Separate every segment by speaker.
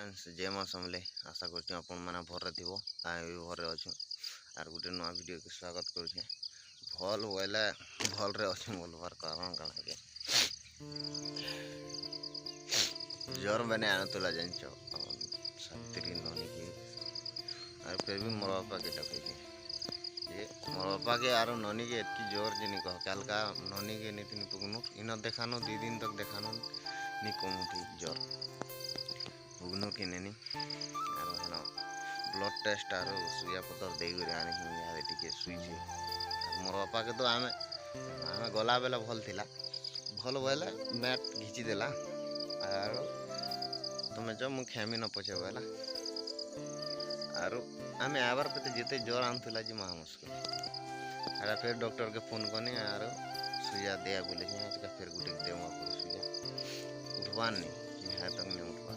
Speaker 1: friends जय माँ समले आशा कर आपण मैंने भर थी आए भी भर अच्छे आर गोटे नुआ वीडियो के स्वागत करुचे भल बोले भल रे अच्छे बोलबार कारण कण के ज्वर मैंने आनुला जान सात्री ननी की आर फिर भी मोर बापा के डकई ये मोर बापा के आर ननी के एतकी जोर जे नहीं कह हल्का ननी के नीति पुगनु इन देखानो 2 दिन तक देखानो नहीं कमुठी ज्वर पुगनु कि नहीं ब्लड टेस्ट आर सुइया पतर देकर आने टे शुचे मोर बापा के तो आम गला बेला भल थिला भल बोले मैट घिचिदेला आर तुम जो मुझे खेमी न पचे बोला आर आम आबार पे जिते ज्वर आनुला जी महा मुस्किल आर फिर डॉक्टर के फोन कनी आर सुइया दिया बोले फिर गोटे देव सुइया उठवार नहीं यहाँ तक नहीं उठवार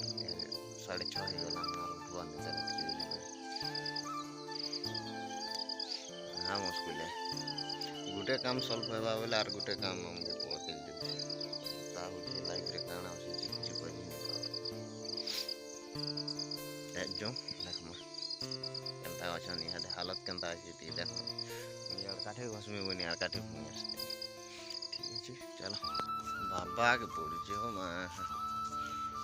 Speaker 1: 6:30 हो गला उठवार नहीं हाँ मुश्किल है गोटे काम सल्व होगा बोले आर गोटे काम हमके लाइफ रे काना किसी कर जो देखमा केनता अच्छा यहाँ हालत केनता अच्छी देख काठे घसमी बनी आर काठे ठीक अच्छे चलो बाबा के पड़ी हो माँ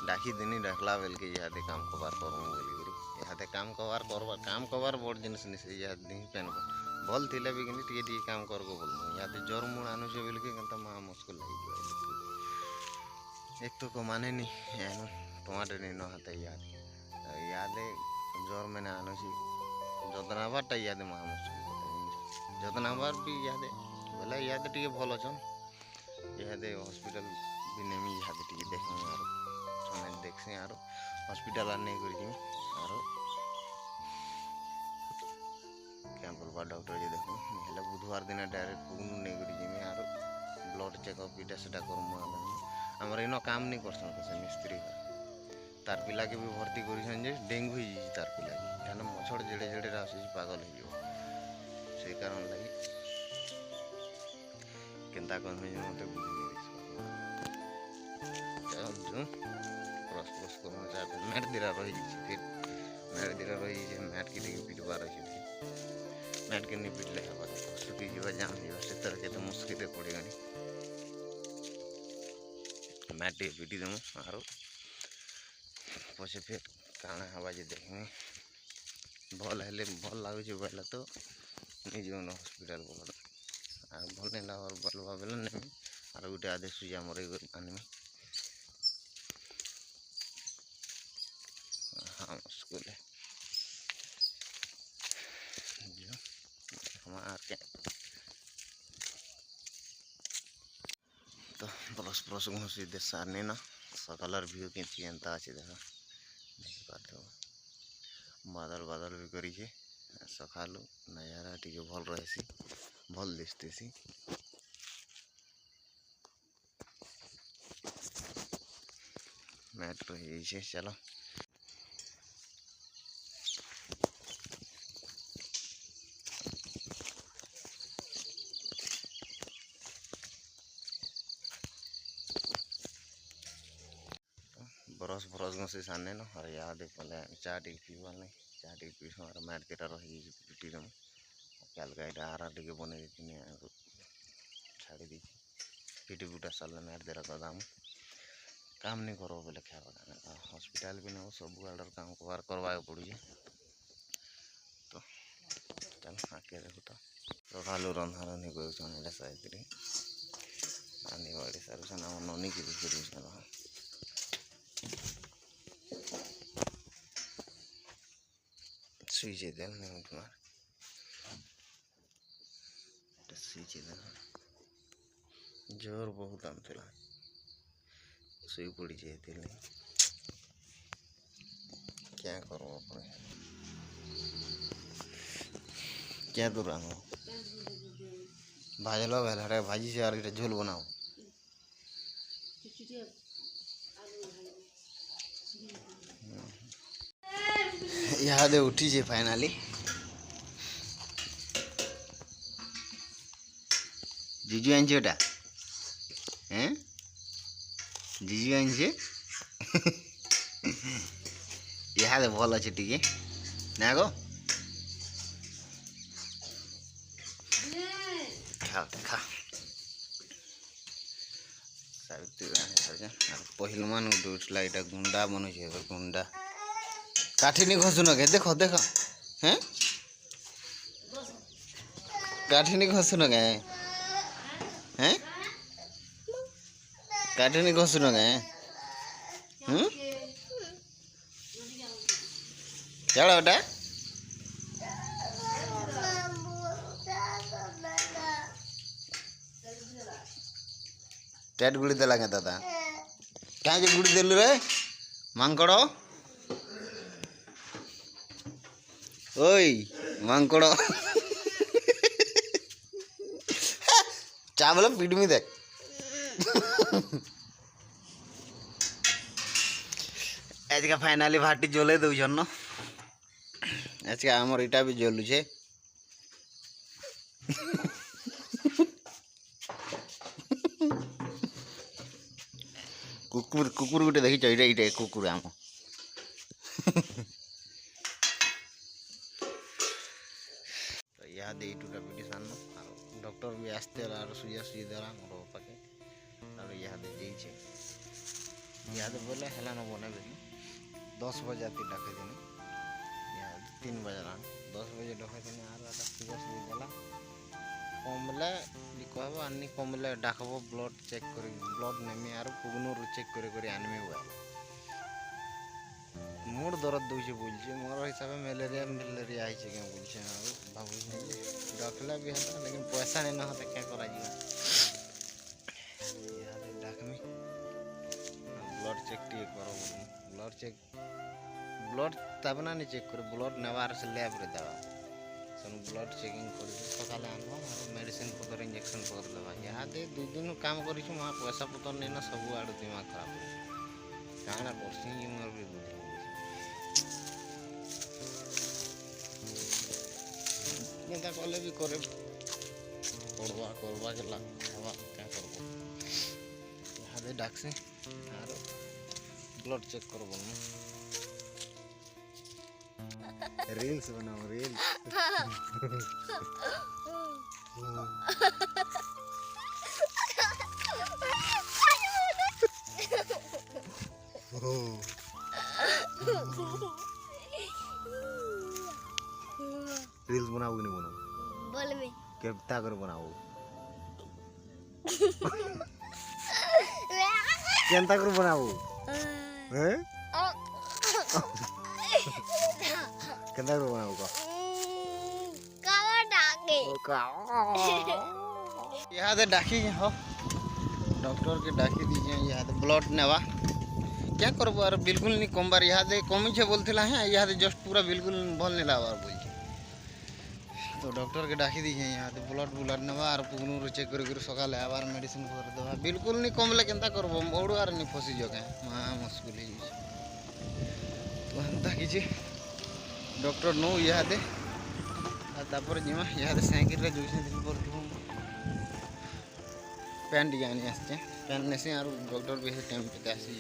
Speaker 1: डाकी दिनी डाकला बेल के यहाँ काम कबार करूँ बोल यहाँ काम कबार बड़ जिन नहीं पेन भल थे भी टे काम कर बोल यहाँ ज्वर मुड़ आनु से बोल के महा मुस्किल लगे एक तो कमाने नहीं एनु टमाटर नहीं न हाथ याद ज्वर मैंने आनु जतना बार याद महा मुस्किल जतना बार भी याद बोला याद टे भल अच्छन याद हॉस्पिटल भी नेमी याद टे देख आर देखसे आर हॉस्पिटल आर नहीं कर क्या बोलवा डॉक्टर जी देखो हेल्ला बुधवार दिन डायरेक्ट पुगनु नहीं कर आर ब्लड चेकअप इटा से आमर इन काम नहीं करसन से मिस्त्री तार पिला के भी भर्ती कर डेंगू हो तार पिला की मछड़ जेड़े जेड़े आस पागल हो कारण लगे केनता कहमी मत बुझे ब्रश ब्रश कर मैट दीरा रही फिर मैट दीरा रही मैट के पिटबार अच्छे मैट के नहीं पिटले सुखी जावा जाम जावा से तरह के तो मुस्किल पड़ेगा मैट टे पिटी देमु आरो पछे फिर काना हवा जे देखमे भल हेले भल लागुचे बोला तो नहीं जीवन हॉस्पिटल बोल आ भल नहीं लगा भल भावेला नहीं आर गोटे आधे सुइया मर आनमी हाँ मुस्किल है तो ब्रश ब्रश घुसी दे सारने ना सकालर व्यू केंती एंता अच्छे देखा देख पाते हो बादल बादल भी करी सकालू नजारा टी भल रही भल दिखते मैट रही चलो ब्रश ब्रश घसी सामने न और याद पहले चा टे पीवा नहीं चा टे पी और मैट तेटा रही पिटी दम हल्का यहाँ आरा टे बन छाड़ी दी पिटी पुटा सारे मैट दे दाम काम नहीं करो बोले क्या हॉस्पिटल भी नहीं सब आर्डर काम कबार करवा पड़े तो चल आके देखो तो सकालू रंधा रंधी कर साइड आनी बाड़ी सारे ननी की भी सुईचे देल नहीं उठमार सुईचे देल जोर बहुत आनुला सुई पड़ी जाए क्या करो अपने क्या दूर आनो भाजलो भेला भाजी से आर झोल बनाओ यहाँ दे उठी है फाइनाली जीजू आनछेटा हैं जीजू आनछे इहादे भल अच्छे टिके ना गो खा खा पहलमान गोटे उठला यहाँ गुंडा बनुचे गुंडा काठी नहीं घसुन के देख देख हैं काठी नहीं घसुन के हैं काठी नहीं घसुन के चलो बेटा टैट गुड़ी देला के दादा क्या गुड़ी देलु रे मांकड़ ओई मांकड़ चावल पीटमी देख आज का फाइनाली भाटी जले दौन न आज का आमर इटा भी जलुचे कुकुर कुकुर गोटे देखी इटा इटा कुकुर आम यहाँ दे टूटा पिटी सान डॉक्टर भी आसते सुजा सुजी देला मोर पाके यहाँ दे जाइए यहाँ बोले है न बने बोली 10 बजे डाके दिन यहाँ 3 बजे 10 बजे डाके दिन सुजा सुजी देला कमले कह आनी कमले डाकब ब्लड चेक कर ब्लड नेमी आर पुगनूर चेक कर आनमी हुआ मूड दर्द दूचे बोलছে मोर हिसाब से मलेरिया मलेरिया है क्या बोलছে भाव डाकला भी है लेकिन पैसा नहीं ना होता क्या करा डाकमी ब्लड चेक टे कर ब्लड चेक ब्लड तब ना नहीं चेक कर ब्लड नेबार से लैब रे दवा सन ब्लड चेकिंग कर सकाले आनबा और मेडिसिन पतर इंजेक्शन कर देवा यहाँ दे 2 दिन काम करिछु वहाँ पैसा पतर नहीं ना सब आड़ दिमाग खराब काना करसी मोर भी बुझ नेता कले भी करे करवा करवा के ला हवा क्या करबो यहाँ दे डाकसे और ब्लड चेक करबो रील्स बनाओ रील्स रील्स बनाओ कि नहीं बनाओ
Speaker 2: बोल में
Speaker 1: कितना कर बनाओ कितना कर बनाओ हैं कितना कर बनाओ का
Speaker 2: कावा डाके
Speaker 1: यहाँ दे डाकी हो डॉक्टर के डाकी दीजिए यहाँ दे ब्लड नेवा क्या करबो यार बिल्कुल नहीं कम बार यहाँ दे कमी छे बोलथिला है यहाँ दे जस्ट पूरा बिल्कुल भल नहीं लावार बोल तो डॉक्टर के डाकी दीजिए यहाँ दे ब्लड ब्लड नेवा और पुगनूर चेक कर सकाले आबार मेडिसिन कर देवा बिल्कुल नहीं कमले केनता करबो मोड़ आर नहीं फसी जगह महा मुश्किल है तो हमता किछि डॉक्टर नो यहाँ दे तापर जिमा यहाँ दे साइकिल रे जोइसे दिन पर पैंट जानी आसचे पैंट नेसे और डॉक्टर भी टाइम पे आसी